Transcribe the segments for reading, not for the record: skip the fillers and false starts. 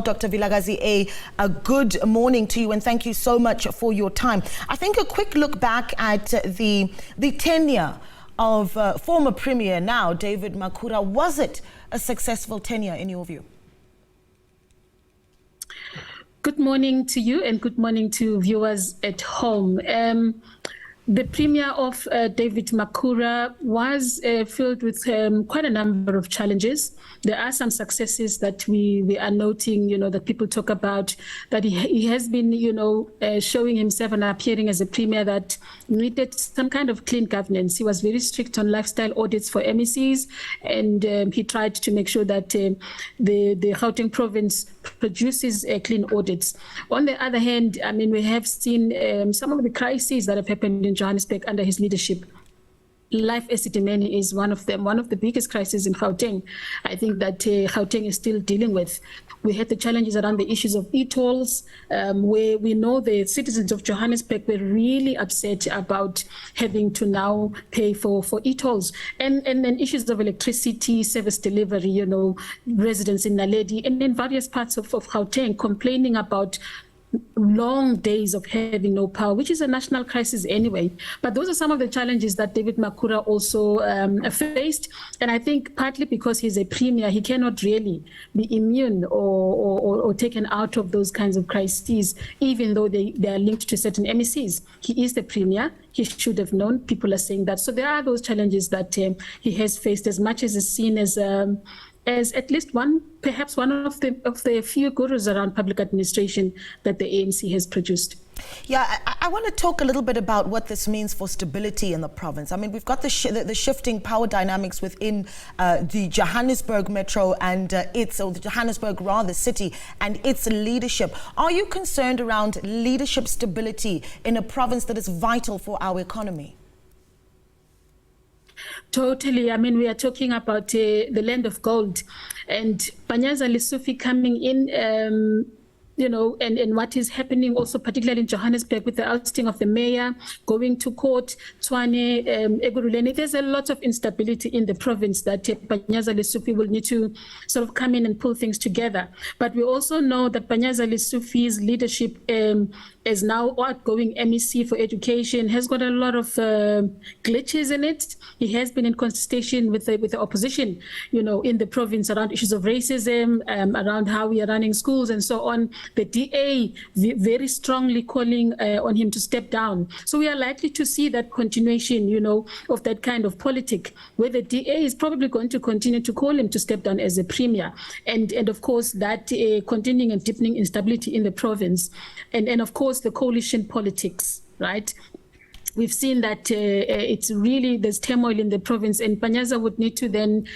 Dr. Vilakazi, a good morning to you, and thank you so much for your time. I think a quick look back at the tenure of former Premier now, David Makhura. Was it a successful tenure in your view? Good morning to you and good morning to viewers at home. The Premier of David Makhura was filled with quite a number of challenges. There are some successes that we are noting, that people talk about, that he has been, showing himself and appearing as a Premier that needed some kind of clean governance. He was very strict on lifestyle audits for MECs, and he tried to make sure that the Gauteng province produces clean audits. On the other hand, I mean, we have seen some of the crises that have happened in Johannesburg under his leadership. Life esidimeni is one of them, one of the biggest crises in Gauteng. I think that Gauteng is still dealing with. We had the challenges around the issues of e-tolls, where we know the citizens of Johannesburg were really upset about having to now pay for e-tolls. And then issues of electricity, service delivery, residents in Naledi and in various parts of Gauteng complaining about long days of having no power, which is a national crisis anyway. But those are some of the challenges that David Makhura also faced. And I think partly because he's a Premier, he cannot really be immune or taken out of those kinds of crises, even though they are linked to certain MECs. He is the Premier. He should have known. People are saying that. So there are those challenges that he has faced, as much as is seen as at least perhaps one of the few gurus around public administration that the ANC has produced. Yeah, I want to talk a little bit about what this means for stability in the province. I mean, we've got the shifting power dynamics within the Johannesburg Metro and the Johannesburg city and its leadership. Are you concerned around leadership stability in a province that is vital for our economy? Totally. I mean, we are talking about the land of gold, and Panyaza, Lesufi coming in, and what is happening also, particularly in Johannesburg, with the ousting of the mayor, going to court, Tshwane, Eguruleni. There's a lot of instability in the province that Panyaza Lesufi will need to sort of come in and pull things together. But we also know that Panyaza Lesufi's leadership as now outgoing MEC for education has got a lot of glitches in it. He has been in contestation with the opposition, in the province around issues of racism, around how we are running schools and so on. The DA very strongly calling on him to step down. So we are likely to see that continuation, of that kind of politic, where the DA is probably going to continue to call him to step down as a Premier. And of course, that continuing and deepening instability in the province. And of course, the coalition politics, right? We've seen that it's really, there's turmoil in the province, and Panyaza would need to then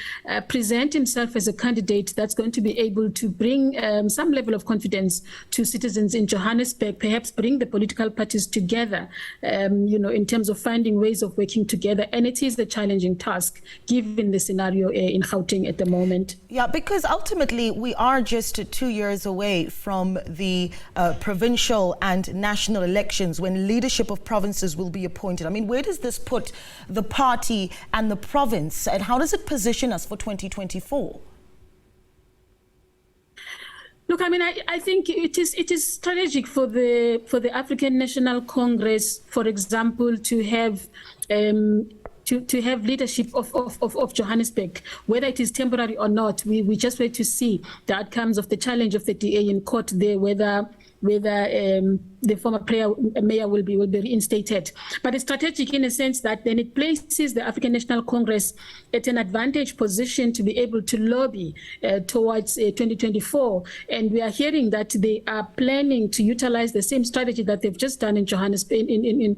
present himself as a candidate that's going to be able to bring some level of confidence to citizens in Johannesburg, perhaps bring the political parties together, in terms of finding ways of working together. And it is a challenging task, given the scenario in Gauteng at the moment. Yeah, because ultimately we are just 2 years away from the provincial and national elections, when leadership of provinces will be appointed. I mean, where does this put the party and the province, and how does it position us for 2024? Look, I mean, I think it is strategic for the African National Congress, for example, to have leadership of Johannesburg, whether it is temporary or not. We just wait to see the outcomes of the challenge of the DA in court there, whether the former mayor will be reinstated. But it's strategic in a sense that then it places the African National Congress at an advantage position to be able to lobby towards 2024. And we are hearing that they are planning to utilize the same strategy that they've just done in Johannesburg, in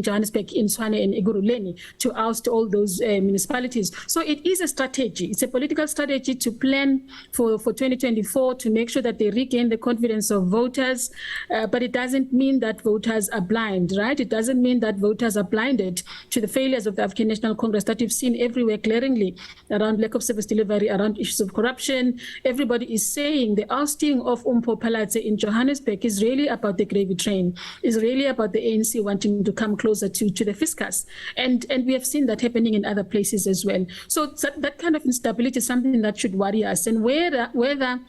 Johannesburg, in Tshwane and Eguruleni, to oust all those municipalities. So it is a strategy. It's a political strategy to plan for 2024, to make sure that they regain the confidence of voters. But it doesn't mean that voters are blind, right? It doesn't mean that voters are blinded to the failures of the African National Congress that you've seen everywhere glaringly, around lack of service delivery, around issues of corruption. Everybody is saying the ousting of Umpo Palatse in Johannesburg is really about the gravy train, is really about the ANC wanting to come closer to the fiscus. And we have seen that happening in other places as well. So that kind of instability is something that should worry us. And whether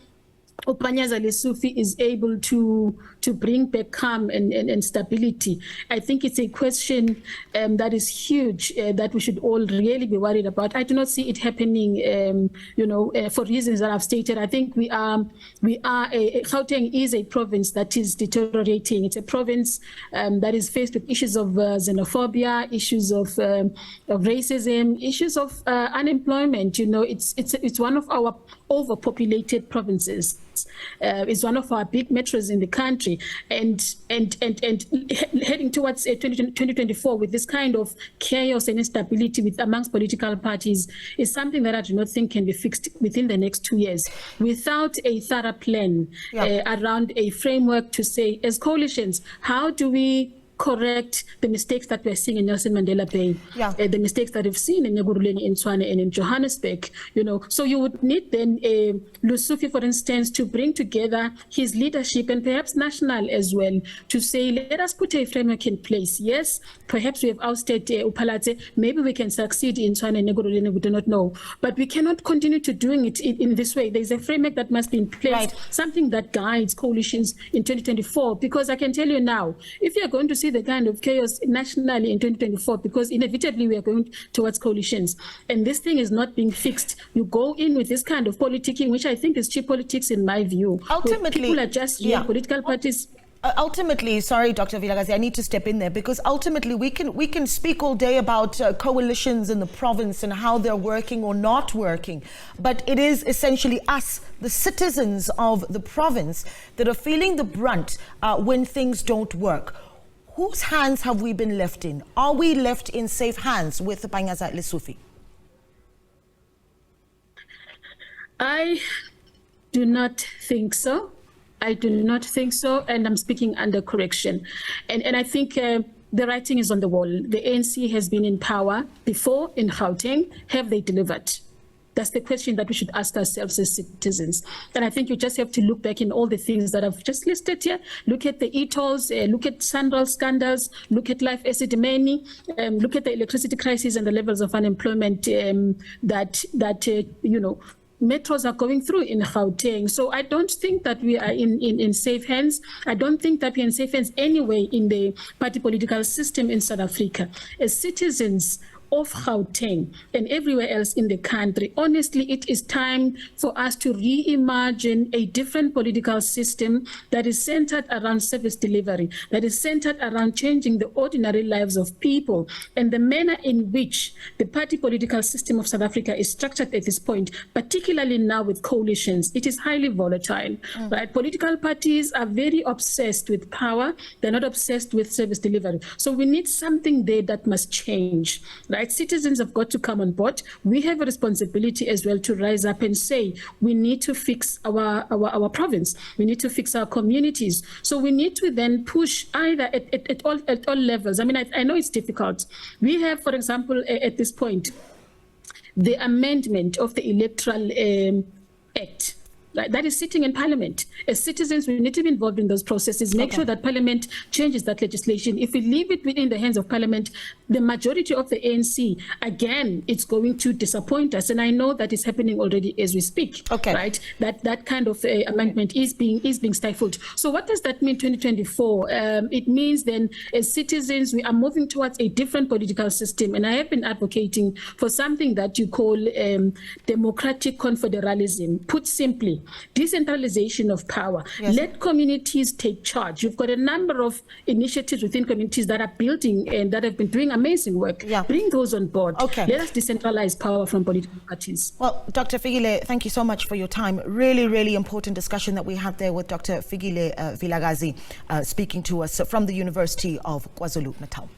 Panyaza Lesufi is able to bring back calm and stability. I think it's a question that is huge that we should all really be worried about. I do not see it happening, for reasons that I've stated. I think Gauteng is a province that is deteriorating. It's a province that is faced with issues of xenophobia, issues of racism, issues of unemployment. It's one of our overpopulated provinces. It's one of our big metros in the country, and heading towards 2024 with this kind of chaos and instability amongst political parties is something that I do not think can be fixed within the next 2 years without a thorough plan around a framework to say, as coalitions, how do we correct the mistakes that we're seeing in Nelson Mandela Bay, the mistakes that we've seen in Nyaguruleni, in Tshwane, and in Johannesburg. So you would need then Lesufi, for instance, to bring together his leadership and perhaps national as well to say, let us put a framework in place. Yes, perhaps we have ousted Uphalatse. Maybe we can succeed in Tshwane and Nyaguruleni. We do not know, but we cannot continue to doing it in this way. There's a framework that must be in place, something that guides coalitions in 2024. Because I can tell you now, if you're going to see the kind of chaos nationally in 2024, because inevitably we are going towards coalitions, and this thing is not being fixed. You go in with this kind of politicking, which I think is cheap politics in my view. Ultimately, people are just political parties. Ultimately, sorry, Dr. Vilakazi, I need to step in there because ultimately we can speak all day about coalitions in the province and how they're working or not working, but it is essentially us, the citizens of the province, that are feeling the brunt when things don't work. Whose hands have we been left in? Are we left in safe hands with Panyaza Lesufi? I do not think so. I do not think so, and I'm speaking under correction. And I think the writing is on the wall. The ANC has been in power before in Gauteng. Have they delivered? That's the question that we should ask ourselves as citizens. And I think you just have to look back in all the things that I've just listed here. Look at the e-tolls, look at Sandal scandals, look at life acid money, look at the electricity crisis and the levels of unemployment that metros are going through in Gauteng. So I don't think that we are in safe hands. I don't think that we're in safe hands anyway in the party political system in South Africa. As citizens of Gauteng and everywhere else in the country, honestly, it is time for us to reimagine a different political system that is centered around service delivery, that is centered around changing the ordinary lives of people. And the manner in which the party political system of South Africa is structured at this point, particularly now with coalitions, it is highly volatile. Right? Political parties are very obsessed with power. They're not obsessed with service delivery. So we need something there that must change. Right? Citizens have got to come on board. We have a responsibility as well to rise up and say, we need to fix our province. We need to fix our communities. So we need to then push either at all levels. I mean, I know it's difficult. We have, for example, at this point, the amendment of the Electoral Act. That is sitting in Parliament. As citizens, we need to be involved in those processes, make sure that Parliament changes that legislation. If we leave it within the hands of Parliament, the majority of the ANC, again, it's going to disappoint us. And I know that is happening already as we speak, right? That kind of amendment is being stifled. So what does that mean 2024? It means then as citizens, we are moving towards a different political system. And I have been advocating for something that you call democratic confederalism. Put simply, decentralization of power. Let communities take charge. You've got a number of initiatives within communities that are building and that have been doing amazing work. Bring those on board. Let us decentralize power from political parties. Well, Dr. Fikile, thank you so much for your time. Really, really important discussion that we had there with Dr. Fikile Vilakazi speaking to us from the University of KwaZulu-Natal.